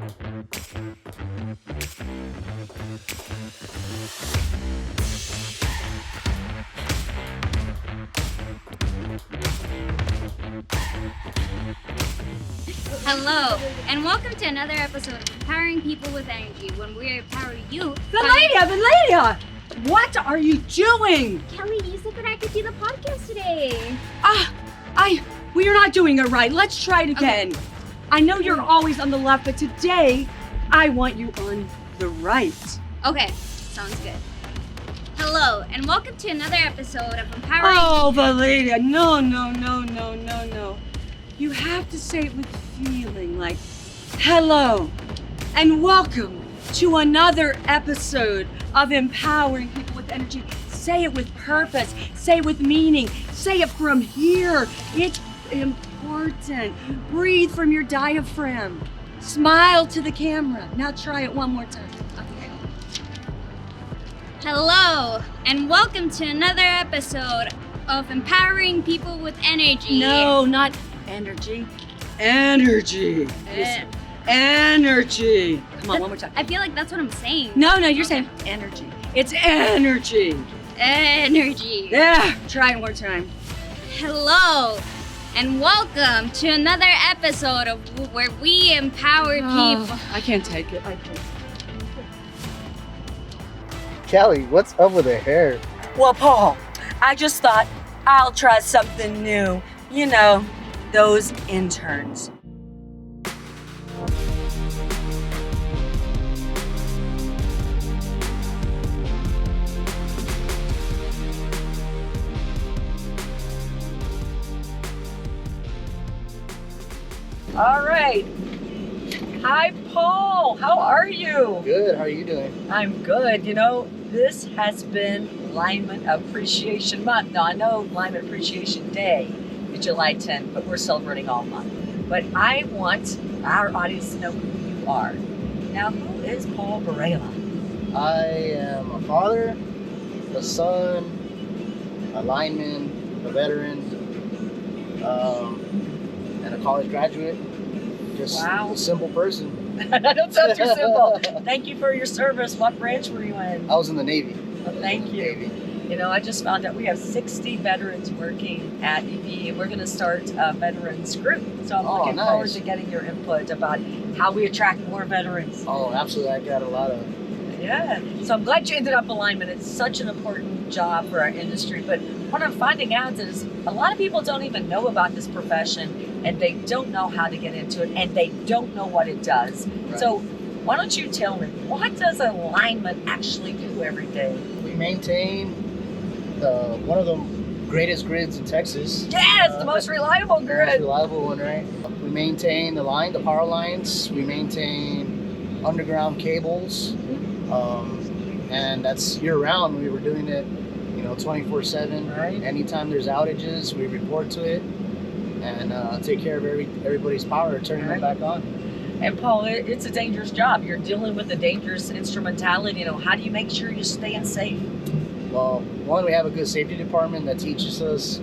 Hello, and welcome to another episode of Empowering People with Energy, when we empower you. Varela! What are you doing? Kelly, you said that I could do the podcast today. We are not doing it right. Let's try it again. Okay. I know you're always on the left, but today I want you on the right. Okay, sounds good. Hello, and welcome to another episode of Empowering. Oh, Varela, no. You have to say it with feeling, like, hello, and welcome to another episode of Empowering People with Energy. Say it with purpose, say it with meaning, say it from here. It's important. Breathe from your diaphragm. Smile to the camera. Now try it one more time. Okay. Hello, and welcome to another episode of Empowering People with Energy. No, not energy. Energy. Energy. Come on, one more time. I feel like that's what I'm saying. No, you're saying energy. It's energy. Energy. Yeah, try it one more time. Hello, and welcome to another episode of where we empower people. I can't take it. Kelly, what's up with her hair? Well, Paul, I just thought I'll try something new. You know, those interns. All right. Hi, Paul. How are you? Good, how are you doing? I'm good. You know, this has been Lineman Appreciation Month. Now, I know Lineman Appreciation Day is July 10th, but we're celebrating all month. But I want our audience to know who you are. Now, who is Paul Varela? I am a father, a son, a lineman, a veteran, and a college graduate. Just a simple person. That don't sound too simple. Thank you for your service. What branch were you in? I was in the Navy. Oh, thank you. Navy. You know, I just found out we have 60 veterans working at EB, and we're going to start a veterans group. So I'm looking forward to getting your input about how we attract more veterans. Oh, absolutely. I got a lot of... Yeah. So I'm glad you ended up alignment. It's such an important job for our industry. But what I'm finding out is a lot of people don't even know about this profession, and they don't know how to get into it, and they don't know what it does. Right. So why don't you tell me, what does a lineman actually do every day? We maintain one of the greatest grids in Texas. Yes, the most reliable grid. Most reliable one, right? We maintain the power lines. We maintain underground cables. And that's year-round. We were doing it, 24/7. Right. Anytime there's outages, we report to it and take care of everybody's power, turning them back on. And Paul, it's a dangerous job. You're dealing with a dangerous instrumentality. How do you make sure you're staying safe? Well, one, we have a good safety department that teaches us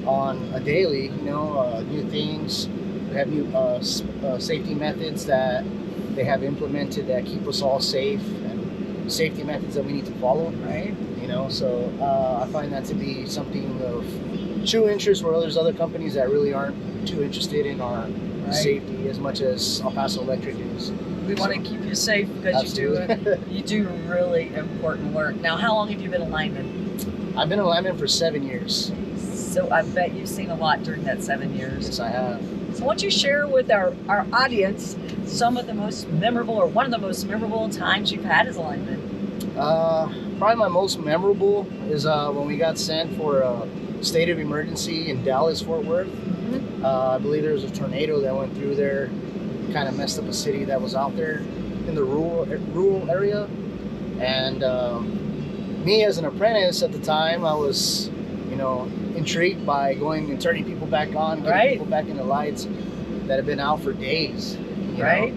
on a daily, new things. We have new safety methods that they have implemented that keep us all safe, and safety methods that we need to follow. Right. So I find that to be something of true interest, where there's other companies that really aren't too interested in our safety as much as Paso Electric is. We want to keep you safe because you do really important work. Now, how long have you been a lineman? I've been a lineman for 7 years. So I bet you've seen a lot during that 7 years. Yes, I have. So why don't you share with our audience some of the most memorable, or one of the most memorable times you've had as a lineman? Probably my most memorable is when we got sent for a state of emergency in Dallas, Fort Worth. Mm-hmm. I believe there was a tornado that went through there, kind of messed up a city that was out there in the rural area. And me as an apprentice at the time, I was, intrigued by going and turning people back on, getting people back into lights that have been out for days. You know?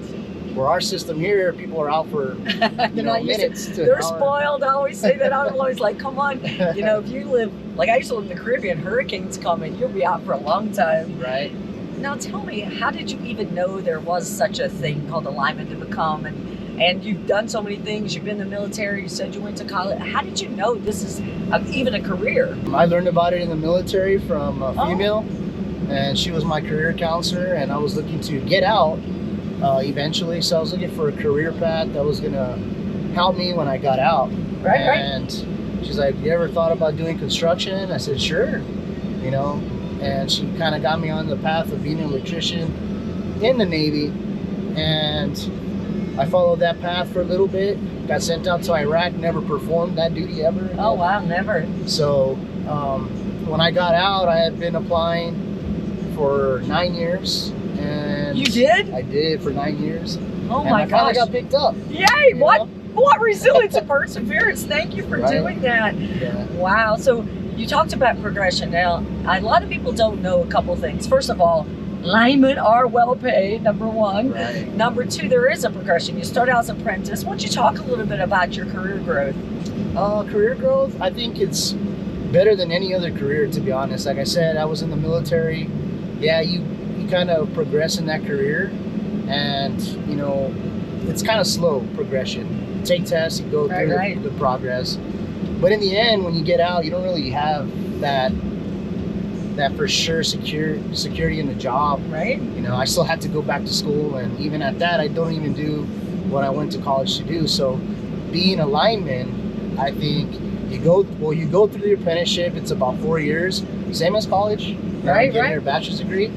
For our system here, people are out for minutes. They're spoiled. I always say that. I'm always like, come on. If you live, like I used to live in the Caribbean, hurricanes coming, you'll be out for a long time. Right. Now tell me, how did you even know there was such a thing called a lineman to become? And you've done so many things. You've been in the military. You said you went to college. How did you know this is even a career? I learned about it in the military from a female, and she was my career counselor, and I was looking to get out eventually. So I was looking for a career path that was going to help me when I got out. And she's like, you ever thought about doing construction? I said, sure, you know, and she kind of got me on the path of being an electrician in the Navy. And I followed that path for a little bit, got sent out to Iraq, never performed that duty ever. Oh, wow, never. So when I got out, I had been applying for 9 years. And you did? I did for 9 years. Oh, my gosh. I got picked up. Yay, what resilience and perseverance. Thank you for doing that. Yeah. Wow. So you talked about progression. Now, a lot of people don't know a couple things. First of all, linemen are well paid, number one. Right. Number two, there is a progression. You start out as an apprentice. Why don't you talk a little bit about your career growth? Career growth, I think it's better than any other career, to be honest. Like I said, I was in the military. Yeah, you kind of progress in that career, and you know, it's kind of slow progression. You take tests, you go through the progress, but in the end, when you get out, you don't really have that for sure security in the job. Right. You know, I still had to go back to school, and even at that, I don't even do what I went to college to do. So being a lineman, I think you go through the apprenticeship. It's about 4 years, same as college. Getting your bachelor's degree.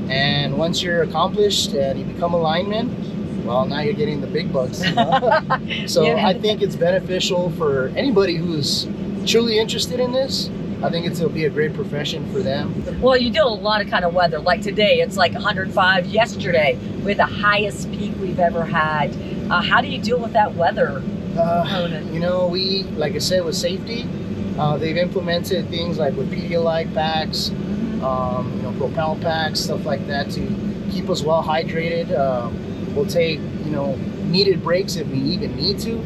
And once you're accomplished and you become a lineman, well, now you're getting the big bucks. You know? So I think it's beneficial for anybody who's truly interested in this. I think it'll be a great profession for them. Well, you deal with a lot of kind of weather. Like today, it's like 105. Yesterday, we had the highest peak we've ever had. How do you deal with that weather? You know, we, like I said, with safety, they've implemented things like with Pedialyte packs, you know, Propel packs, stuff like that to keep us well hydrated. We'll take, you know, needed breaks if we even need to.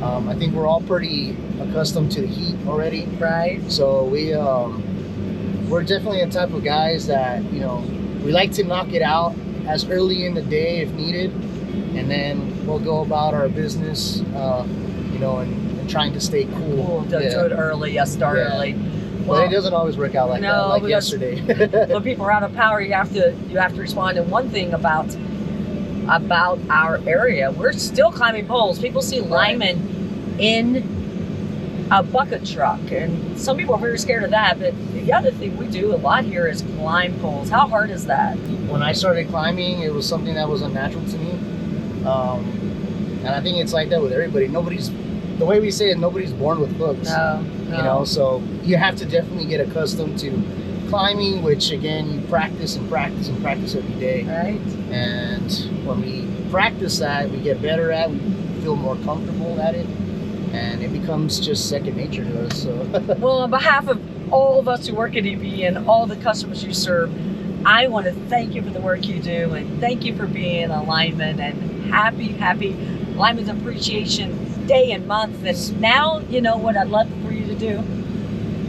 I think we're all pretty accustomed to the heat already. Right. So we're definitely the type of guys that, you know, we like to knock it out as early in the day if needed, and then we'll go about our business, you know, and trying to stay cool. Do it early, start early. Well, but it doesn't always work out like that, like yesterday. When people are out of power, you have to respond. And one thing about our area, we're still climbing poles. People see linemen in a bucket truck, and some people are very scared of that. But the other thing we do a lot here is climb poles. How hard is that? When I started climbing, it was something that was unnatural to me, and I think it's like that with everybody. The way we say it, nobody's born with hooks. No. You know, so you have to definitely get accustomed to climbing, which again, you practice and practice and practice every day. Right. And when we practice that, we get better at it, we feel more comfortable at it, and it becomes just second nature to us. So. Well, on behalf of all of us who work at EV and all the customers you serve, I want to thank you for the work you do, and thank you for being a lineman, and happy Lineman's Appreciation Day and month. And now, you know what I'd love for you to do?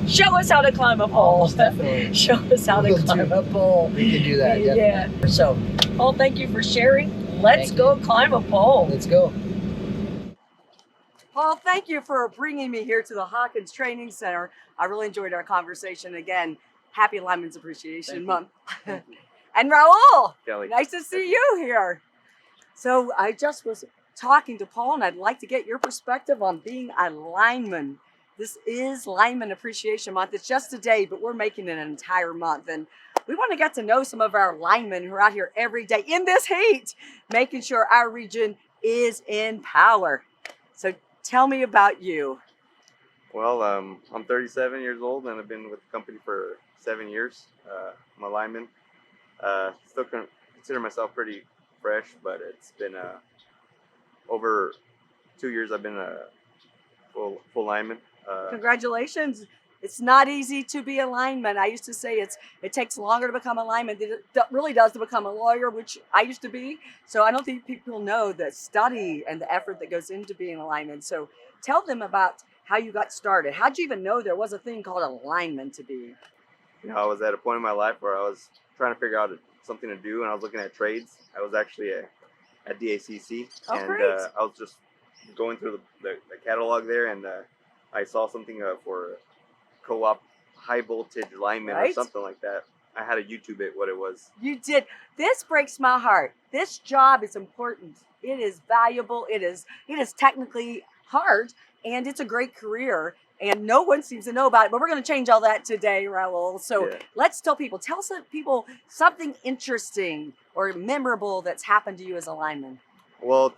Show us how to climb a pole. Most definitely. Show us how to climb a pole. We can do that, definitely. Yeah. So, Paul, thank you for sharing. Let's go climb a pole. Let's go. Paul, thank you for bringing me here to the Hawkins Training Center. I really enjoyed our conversation. Again, happy Lineman's Appreciation Month. And Raul, Kelly. Nice to see you here. So I just was talking to Paul, and I'd like to get your perspective on being a lineman. This is Lineman Appreciation Month. It's just a day, but we're making it an entire month. And we want to get to know some of our linemen who are out here every day in this heat, making sure our region is in power. So tell me about you. Well, I'm 37 years old, and I've been with the company for 7 years. I'm a lineman. Still consider myself pretty fresh, but it's been over 2 years I've been a full lineman. Congratulations. It's not easy to be a lineman. I used to say it takes longer to become a lineman than it really does to become a lawyer, which I used to be. So I don't think people know the study and the effort that goes into being a lineman. So tell them about how you got started. How'd you even know there was a thing called a lineman to be? You know, I was at a point in my life where I was trying to figure out something to do, and I was looking at trades. I was actually at DACC, Oh, and great. I was just going through the catalog there, and I saw something for co-op high voltage lineman or Right. something like that. I had to YouTube it what it was. You did. This breaks my heart. This job is important. It is valuable. It is technically hard, and it's a great career. And no one seems to know about it. But we're going to change all that today, Raul. So Yeah. let's tell some people something interesting or memorable that's happened to you as a lineman. Well,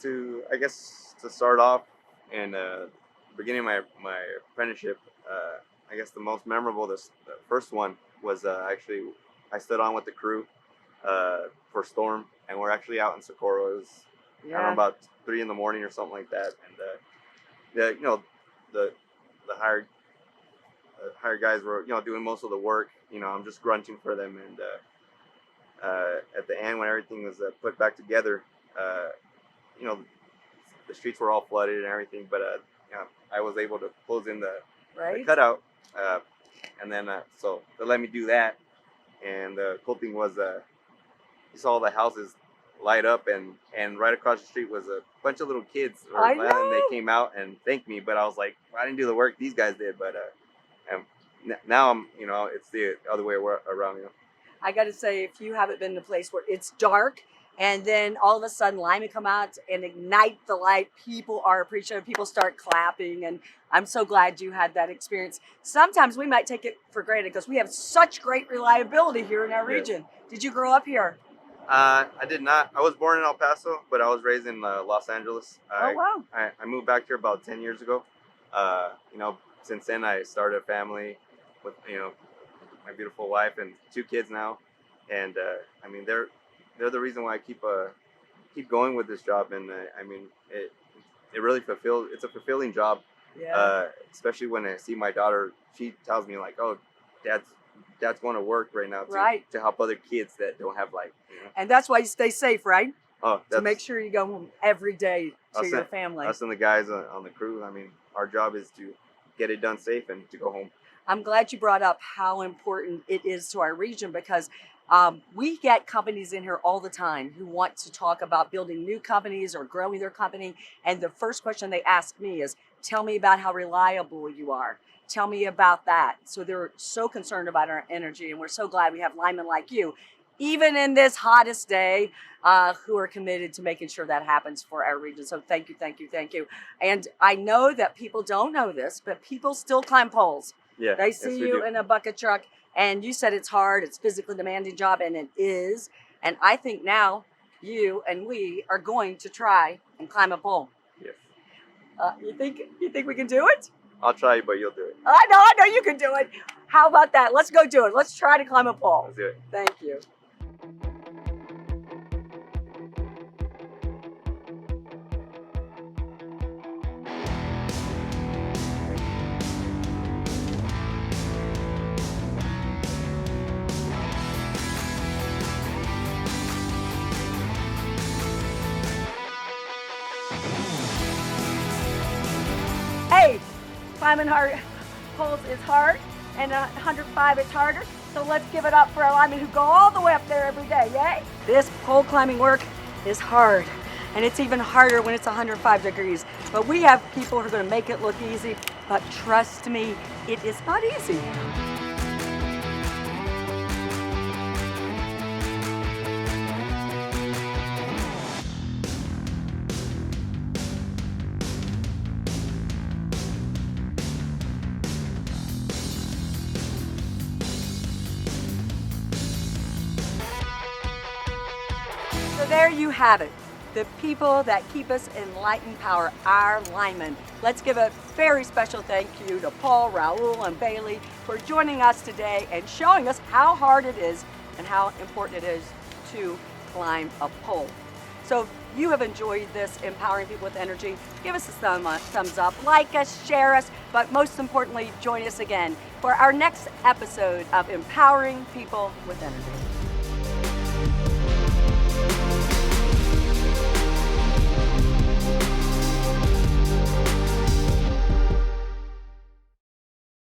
I guess to start off in the beginning of my apprenticeship, I guess the most memorable, the first one was actually I stood on with the crew for storm, and we're actually out in Socorro. It was I don't know, about 3 a.m. or something like that, and the hired guys were doing most of the work. I'm just grunting for them, and at the end when everything was put back together, the streets were all flooded and everything, but I was able to close in the cutout, and then so they let me do that. And the cool thing was you saw all the houses light up, and right across the street was a bunch of little kids. I know. And they came out and thanked me, but I was like, well, I didn't do the work these guys did. But now I'm, it's the other way around. I got to say, if you haven't been in a place where it's dark and then all of a sudden linemen come out and ignite the light, people are appreciative, people start clapping, and I'm so glad you had that experience. Sometimes we might take it for granted because we have such great reliability here in our region. Did you grow up here? I did not. I was born in El Paso, but I was raised in Los Angeles. Oh, wow. I moved back here about 10 years ago. Since then I started a family with, my beautiful wife and 2 kids now. And they're the reason why I keep going with this job. And it really it's a fulfilling job. Yeah. Especially when I see my daughter, she tells me like, oh, dad's going to work right now to help other kids that don't have light. And that's why you stay safe, right? Oh, to make sure you go home every day to your family. Us and the guys on the crew, our job is to get it done safe and to go home. I'm glad you brought up how important it is to our region, because we get companies in here all the time who want to talk about building new companies or growing their company. And the first question they ask me is, tell me about how reliable you are. Tell me about that. So they're so concerned about our energy, and we're so glad we have linemen like you, even in this hottest day, who are committed to making sure that happens for our region. So thank you, thank you, thank you. And I know that people don't know this, but people still climb poles. Yeah, they see you in a bucket truck, and you said it's hard, it's physically demanding job, and it is. And I think now you and we are going to try and climb a pole. Yes. You think we can do it? I'll try, but you'll do it. I know you can do it. How about that? Let's go do it. Let's try to climb a pole. Let's do it. Thank you. Hey, climbing hard poles is hard, and 105 is harder. So let's give it up for our linemen who go all the way up there every day, yay? This pole climbing work is hard, and it's even harder when it's 105 degrees. But we have people who are going to make it look easy, but trust me, it is not easy. So there you have it. The people that keep us in light and power, our linemen. Let's give a very special thank you to Paul, Raul, and Bailey for joining us today and showing us how hard it is and how important it is to climb a pole. So if you have enjoyed this Empowering People with Energy, give us a thumbs up, like us, share us, but most importantly, join us again for our next episode of Empowering People with Energy.